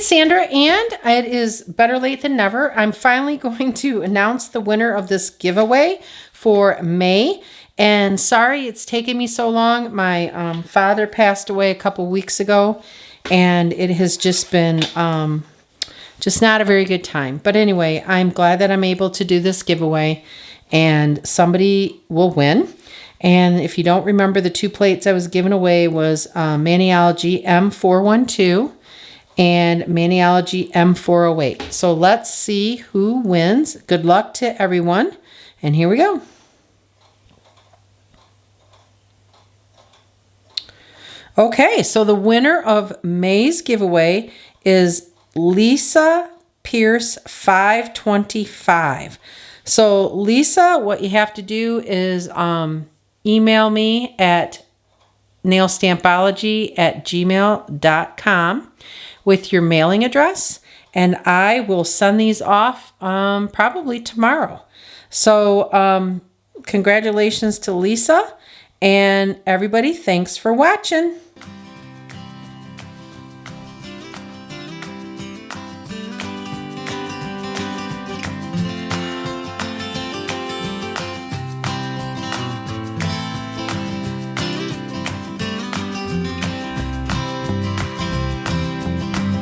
Sandra, and it is better late than never. I'm finally going to announce the winner of this giveaway for May. And sorry it's taken me so long. My father passed away a couple weeks ago, and it has just been just not a very good time. But anyway, I'm glad that I'm able to do this giveaway, and somebody will win. And if you don't remember, the 2 plates I was giving away was Maniology M412 and Maniology M408. So let's see who wins. Good luck to everyone. And here we go. Okay, so the winner of May's giveaway is Lisa Pierce 525. So Lisa, what you have to do is email me at nailstampology@gmail.com with your mailing address, and I will send these off probably tomorrow. So congratulations to Lisa, and everybody, thanks for watching.